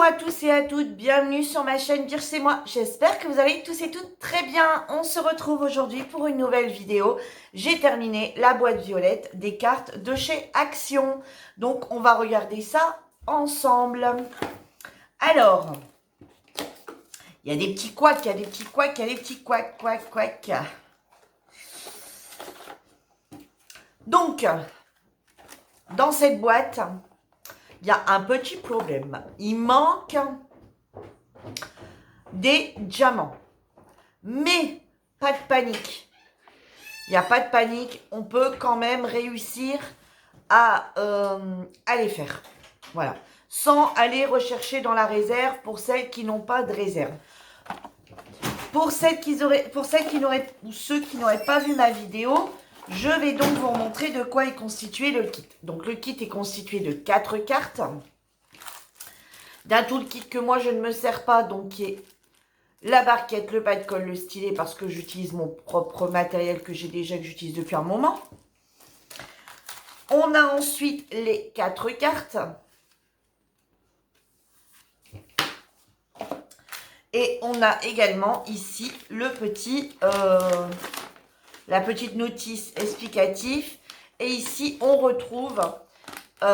à tous et à toutes, bienvenue sur ma chaîne Birch c'est moi. J'espère que vous allez tous et toutes très bien. On se retrouve aujourd'hui pour une nouvelle vidéo. J'ai terminé la boîte violette des cartes de chez Action. Donc on va regarder ça ensemble. Alors, il y a des petits couacs, il y a des petits couacs, il y a des petits couacs, couacs, couacs. Donc, dans cette boîte, il y a un petit problème. Il manque des diamants. Mais pas de panique. Il n'y a pas de panique. On peut quand même réussir à les faire. Voilà. Sans aller rechercher dans la réserve pour celles qui n'ont pas de réserve. Pour celles qui n'auraient, ou ceux qui n'auraient pas vu ma vidéo, je vais donc vous montrer de quoi est constitué le kit. Donc le kit est constitué de 4 cartes. D'un toolkit que moi je ne me sers pas, donc qui est la barquette, le pas de colle, le stylet, parce que j'utilise mon propre matériel que j'ai déjà, que j'utilise depuis un moment. On a ensuite les 4 cartes. Et on a également ici le petit, la petite notice explicative. Et ici, on retrouve, vous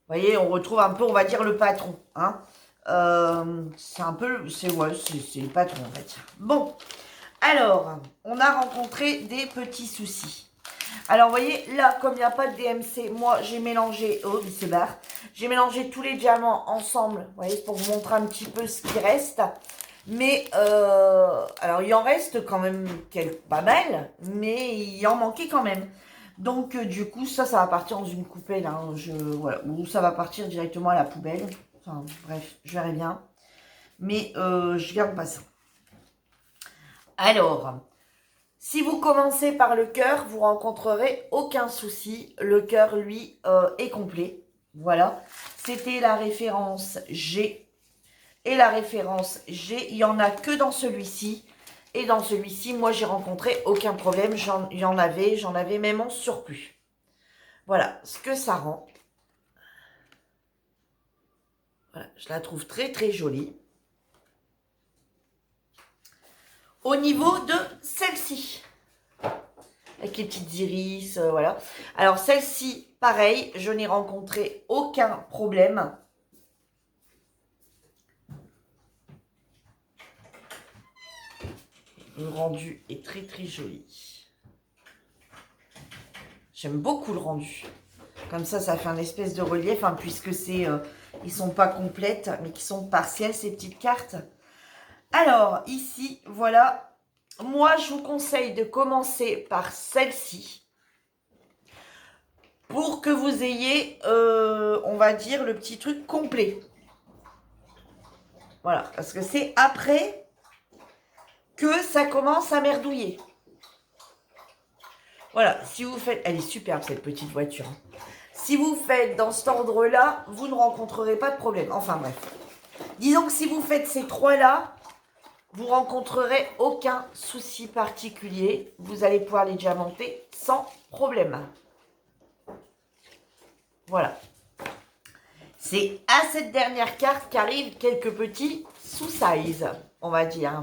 voyez, on retrouve un peu, on va dire, le patron. Hein. C'est un peu, c'est le patron, en fait. Bon, alors, on a rencontré des petits soucis. Alors, vous voyez, là, comme il n'y a pas de DMC, moi, j'ai mélangé, oh, c'est barre, j'ai mélangé tous les diamants ensemble, vous voyez, pour vous montrer un petit peu ce qui reste. Mais, alors, il en reste quand même pas mal, mais il en manquait quand même. Donc, du coup, ça va partir dans une coupelle, hein, voilà, ou ça va partir directement à la poubelle. Enfin, bref, je verrai bien. Mais, je garde pas ça. Alors, si vous commencez par le cœur, vous rencontrerez aucun souci. Le cœur, lui, est complet. Voilà. C'était la référence G. Et la référence G, il n'y en a que dans celui-ci. Et dans celui-ci, moi, j'ai rencontré aucun problème. J'en avais même en surplus. Voilà ce que ça rend. Voilà, je la trouve très, très jolie. Au niveau de celle-ci, avec les petites iris, voilà. Alors, celle-ci, pareil, je n'ai rencontré aucun problème. Le rendu est très, très joli. J'aime beaucoup le rendu. Comme ça fait un espèce de relief, hein, puisque c'est, ils sont pas complètes, mais qui sont partielles, ces petites cartes. Alors, ici, voilà. Moi, je vous conseille de commencer par celle-ci. Pour que vous ayez, on va dire, le petit truc complet. Voilà, parce que c'est après que ça commence à merdouiller. Voilà, si vous faites... Elle est superbe, cette petite voiture. Si vous faites dans cet ordre-là, vous ne rencontrerez pas de problème. Enfin, bref. Disons que si vous faites ces trois-là, vous rencontrerez aucun souci particulier. Vous allez pouvoir les diamanter sans problème. Voilà. C'est à cette dernière carte qu'arrivent quelques petits sous-size, on va dire.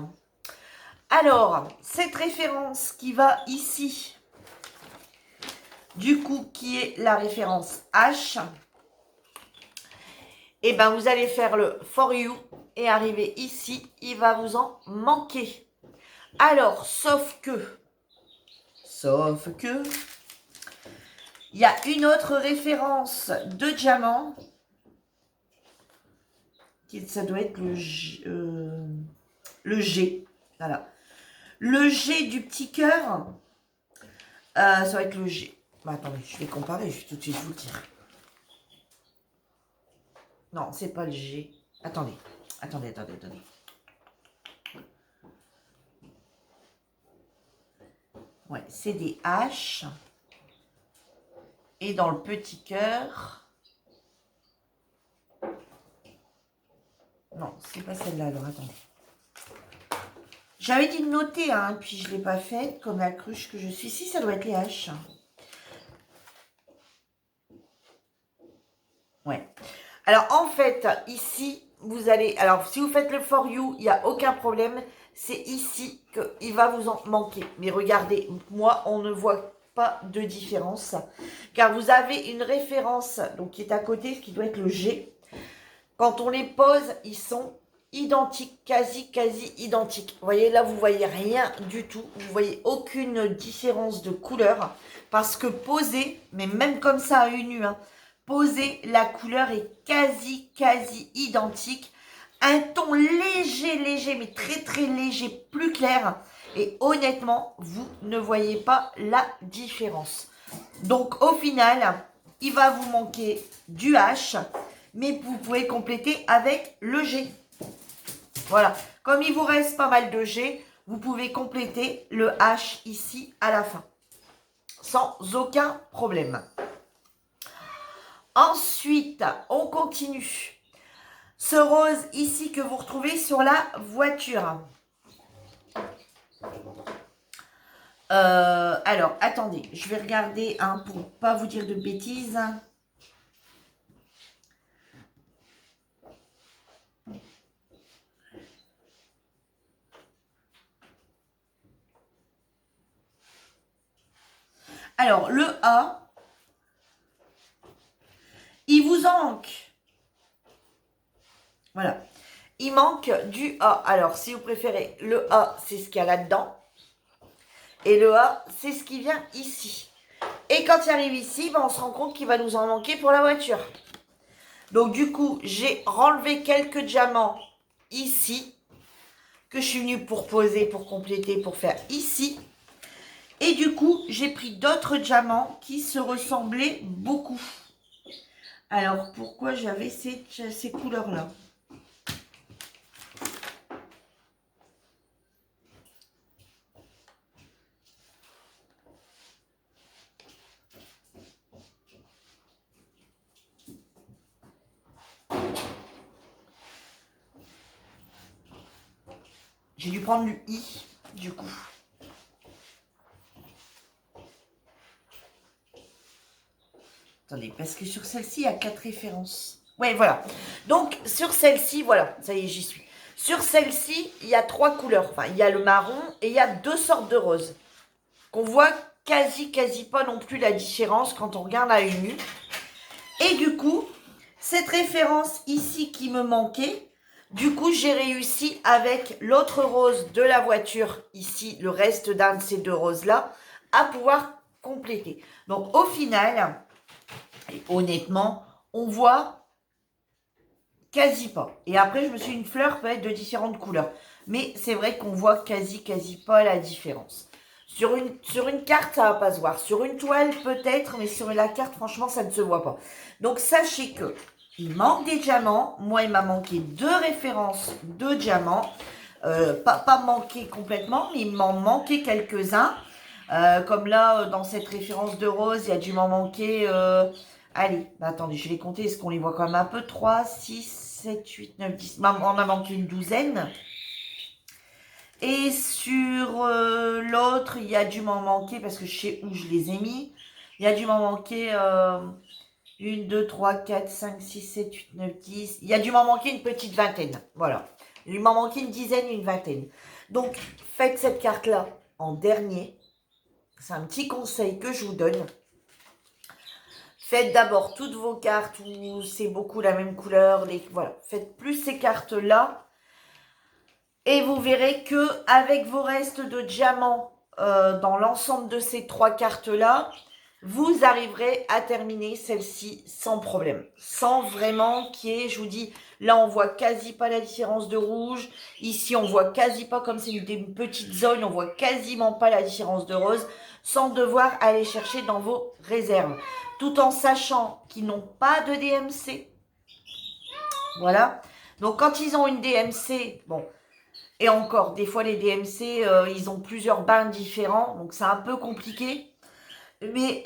Alors, cette référence qui va ici, du coup, qui est la référence H, et ben vous allez faire le For You et arriver ici, il va vous en manquer. Alors, sauf que, il y a une autre référence de diamant, ça doit être le G, voilà. Le G du petit cœur, ça va être le G. Bah, attendez, je vais comparer, je vais tout de suite vous le dire. Non, c'est pas le G. Attendez. Ouais, c'est des H. Et dans le petit cœur... Non, c'est pas celle-là, alors attendez. J'avais dit de noter, hein, puis je ne l'ai pas fait, comme la cruche que je suis. Si, ça doit être les H. Ouais. Alors, en fait, ici, vous allez... Alors, si vous faites le For You, il n'y a aucun problème. C'est ici qu'il va vous en manquer. Mais regardez, moi, on ne voit pas de différence. Car vous avez une référence donc qui est à côté, ce qui doit être le G. Quand on les pose, ils sont identiques, quasi identiques. Vous voyez, là, vous voyez rien du tout. Vous voyez aucune différence de couleur. Parce que posé, mais même comme ça à une nu, hein, posé, la couleur est quasi identique. Un ton léger, mais très léger, plus clair. Et honnêtement, vous ne voyez pas la différence. Donc, au final, il va vous manquer du H, mais vous pouvez compléter avec le G. Voilà. Comme il vous reste pas mal de G, vous pouvez compléter le H ici à la fin. Sans aucun problème. Ensuite, on continue. Ce rose ici que vous retrouvez sur la voiture. Alors, attendez, je vais regarder pour ne pas vous dire de bêtises. Alors, le A, il vous en manque. Voilà. Il manque du A. Alors, si vous préférez, le A, c'est ce qu'il y a là-dedans. Et le A, c'est ce qui vient ici. Et quand il arrive ici, on se rend compte qu'il va nous en manquer pour la voiture. Donc, du coup, j'ai renlevé quelques diamants ici, que je suis venue pour poser, pour compléter, pour faire ici. Et du coup, j'ai pris d'autres diamants qui se ressemblaient beaucoup. Alors, pourquoi j'avais ces couleurs-là? J'ai dû prendre le I, du coup. Attendez, parce que sur celle-ci, il y a 4 références. Ouais, voilà. Donc, sur celle-ci, voilà, ça y est, j'y suis. Sur celle-ci, il y a 3 couleurs. Enfin, il y a le marron et il y a 2 sortes de roses. Qu'on voit quasi pas non plus la différence quand on regarde à une nue. Et du coup, cette référence ici qui me manquait, du coup, j'ai réussi avec l'autre rose de la voiture, ici, le reste d'un de ces 2 roses-là, à pouvoir compléter. Donc, au final, et honnêtement, on voit quasi pas. Et après, je me suis dit, une fleur peut être de différentes couleurs. Mais c'est vrai qu'on voit quasi pas la différence. Sur une carte, ça va pas se voir. Sur une toile, peut-être, mais sur la carte, franchement, ça ne se voit pas. Donc, sachez que il manque des diamants. Moi, il m'a manqué 2 références de diamants. Pas manqué complètement, mais il m'en manquait quelques-uns. Comme là, dans cette référence de rose, il a dû m'en manquer... allez, bah attendez, je vais les compter. Est-ce qu'on les voit quand même un peu? 3, 6, 7, 8, 9, 10. On a manqué une douzaine. Et sur l'autre, il y a dû m'en manquer, parce que je sais où je les ai mis. Il y a dû m'en manquer 1, 2, 3, 4, 5, 6, 7, 8, 9, 10. Il y a dû m'en manquer une petite vingtaine. Voilà. Il m'en manquait une dizaine, une vingtaine. Donc, faites cette carte-là en dernier. C'est un petit conseil que je vous donne. Faites d'abord toutes vos cartes où c'est beaucoup la même couleur. Voilà. Faites plus ces cartes-là. Et vous verrez que avec vos restes de diamants dans l'ensemble de ces 3 cartes-là, vous arriverez à terminer celle-ci sans problème. Sans vraiment qu'il y ait, je vous dis, là on voit quasi pas la différence de rouge. Ici on voit quasi pas, comme c'est une petite zone, on voit quasiment pas la différence de rose. Sans devoir aller chercher dans vos réserves. Tout en sachant qu'ils n'ont pas de DMC. Voilà. Donc quand ils ont une DMC, bon... Et encore, des fois, les DMC, ils ont plusieurs bains différents, donc c'est un peu compliqué. Mais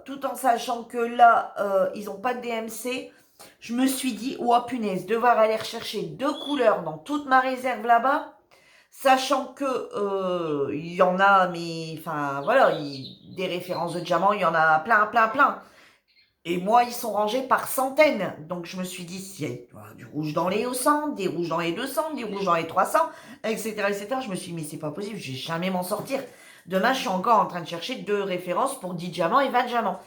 tout en sachant que là, ils n'ont pas de DMC, je me suis dit, oh punaise, devoir aller rechercher 2 couleurs dans toute ma réserve là-bas, sachant que il y en a, mais enfin voilà, des références de diamants, il y en a plein. Et moi, ils sont rangés par centaines. Donc, je me suis dit, s'il y a du rouge dans les 100, des rouges dans les 200, des rouges dans les 300, etc., etc., je me suis dit, mais c'est pas possible, je vais jamais m'en sortir. Demain, je suis encore en train de chercher 2 références pour 10 diamants et 20 diamants.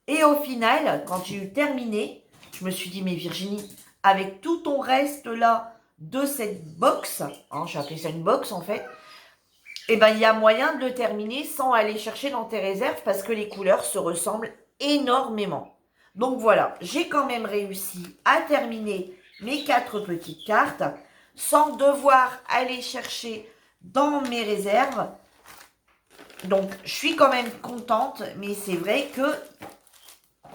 Et au final, quand j'ai eu terminé, je me suis dit, mais Virginie, avec tout ton reste là de cette box, hein, j'ai appelé ça une box en fait, eh ben, il y a moyen de le terminer sans aller chercher dans tes réserves parce que les couleurs se ressemblent énormément. Donc voilà, j'ai quand même réussi à terminer mes 4 petites cartes sans devoir aller chercher dans mes réserves. Donc, je suis quand même contente, mais c'est vrai que,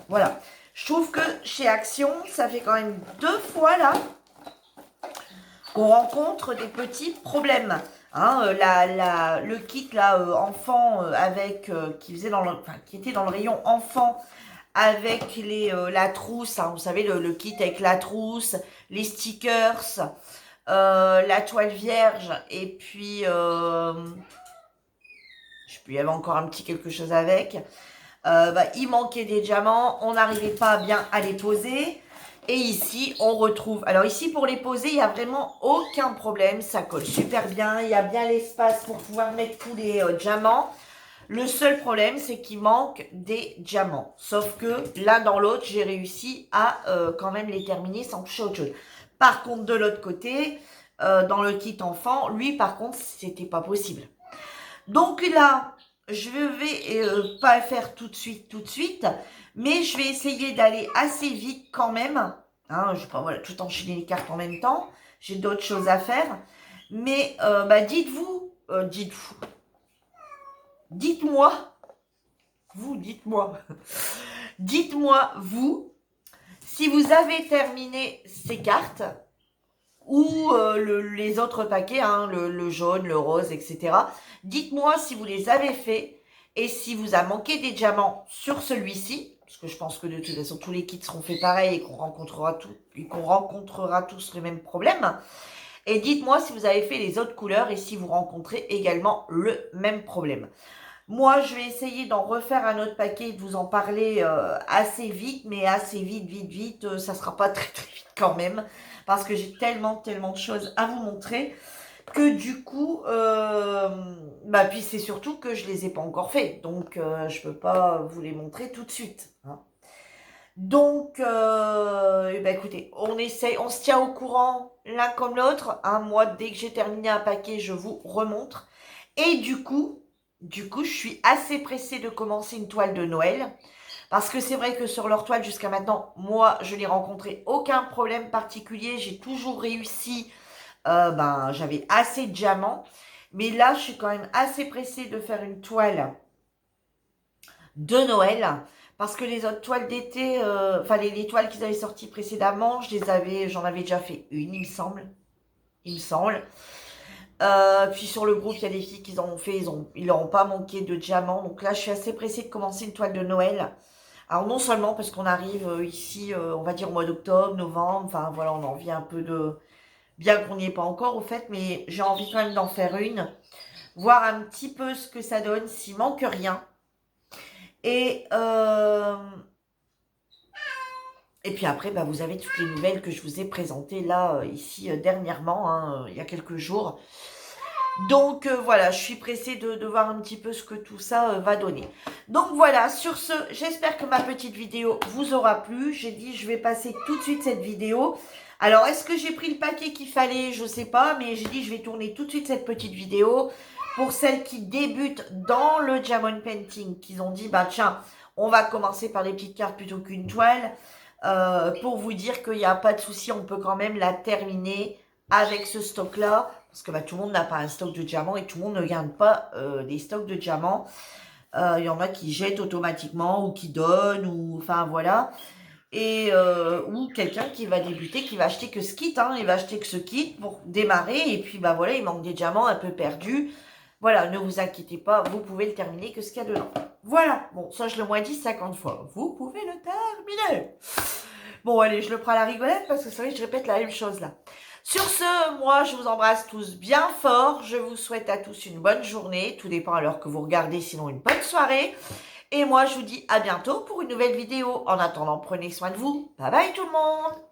voilà, je trouve que chez Action, ça fait quand même 2 fois là qu'on rencontre des petits problèmes. Hein, le kit là enfant avec qui faisait qui était dans le rayon enfant avec la trousse, hein, vous savez le kit avec la trousse, les stickers, la toile vierge et puis je sais plus, il y avait encore un petit quelque chose avec. Il manquait des diamants, on n'arrivait pas bien à les poser. Et ici, on retrouve... Alors ici, pour les poser, il n'y a vraiment aucun problème. Ça colle super bien. Il y a bien l'espace pour pouvoir mettre tous les diamants. Le seul problème, c'est qu'il manque des diamants. Sauf que l'un dans l'autre, j'ai réussi à quand même les terminer sans toucher autre chose. Par contre, de l'autre côté, dans le kit enfant, lui, par contre, c'était pas possible. Donc là, je vais pas faire tout de suite, mais je vais essayer d'aller assez vite quand même. Hein, je ne vais pas tout enchaîner les cartes en même temps. J'ai d'autres choses à faire. Mais dites-moi, dites-moi, vous, si vous avez terminé ces cartes, ou les autres paquets, hein, le jaune, le rose, etc. Dites-moi si vous les avez faits et si vous a manqué des diamants sur celui-ci, parce que je pense que de toute façon tous les kits seront faits pareil et qu'on rencontrera tous le même problème. Et dites-moi si vous avez fait les autres couleurs et si vous rencontrez également le même problème. Moi, je vais essayer d'en refaire un autre paquet et de vous en parler assez vite, mais assez vite, ça sera pas très vite quand même, parce que j'ai tellement de choses à vous montrer, que du coup, puis c'est surtout que je les ai pas encore fait, donc je peux pas vous les montrer tout de suite. Hein. Donc, écoutez, on essaye, on se tient au courant l'un comme l'autre. Hein. Moi, dès que j'ai terminé un paquet, je vous remontre. Et du coup, je suis assez pressée de commencer une toile de Noël. Parce que c'est vrai que sur leur toile, jusqu'à maintenant, moi, je n'ai rencontré aucun problème particulier. J'ai toujours réussi. J'avais assez de diamants. Mais là, je suis quand même assez pressée de faire une toile de Noël. Parce que les autres toiles d'été, les toiles qu'ils avaient sorties précédemment, j'en avais déjà fait une, il me semble. Puis sur le groupe, il y a des filles qui en ont fait, ils leur ont pas manqué de diamants. Donc là, je suis assez pressée de commencer une toile de Noël. Alors non seulement parce qu'on arrive ici, on va dire au mois d'octobre, novembre, enfin voilà, on a envie un peu de... Bien qu'on n'y est pas encore au fait, mais j'ai envie quand même d'en faire une. Voir un petit peu ce que ça donne, s'il manque rien. Et puis après, vous avez toutes les nouvelles que je vous ai présentées là, ici, dernièrement, hein, il y a quelques jours. Donc voilà, je suis pressée de voir un petit peu ce que tout ça va donner. Donc voilà, sur ce, j'espère que ma petite vidéo vous aura plu. J'ai dit, je vais passer tout de suite cette vidéo. Alors, est-ce que j'ai pris le paquet qu'il fallait? Je ne sais pas, mais j'ai dit, je vais tourner tout de suite cette petite vidéo. Pour celles qui débutent dans le Diamond Painting, qu'ils ont dit, tiens, on va commencer par les petites cartes plutôt qu'une toile. Pour vous dire qu'il n'y a pas de souci, on peut quand même la terminer avec ce stock-là. Parce que tout le monde n'a pas un stock de diamants et tout le monde ne garde pas des stocks de diamants. Il y en a qui jettent automatiquement ou qui donnent, ou enfin voilà. Et ou quelqu'un qui va débuter, qui va acheter que ce kit. Hein, il va acheter que ce kit pour démarrer. Et puis voilà, il manque des diamants un peu perdus. Voilà, ne vous inquiétez pas, vous pouvez le terminer que ce qu'il y a dedans. Voilà, bon, ça je l'ai moins dit 50 fois. Vous pouvez le terminer. Bon, allez, je le prends à la rigolette parce que c'est vrai que je répète la même chose là. Sur ce, moi, je vous embrasse tous bien fort. Je vous souhaite à tous une bonne journée. Tout dépend à l'heure que vous regardez, sinon une bonne soirée. Et moi, je vous dis à bientôt pour une nouvelle vidéo. En attendant, prenez soin de vous. Bye bye tout le monde.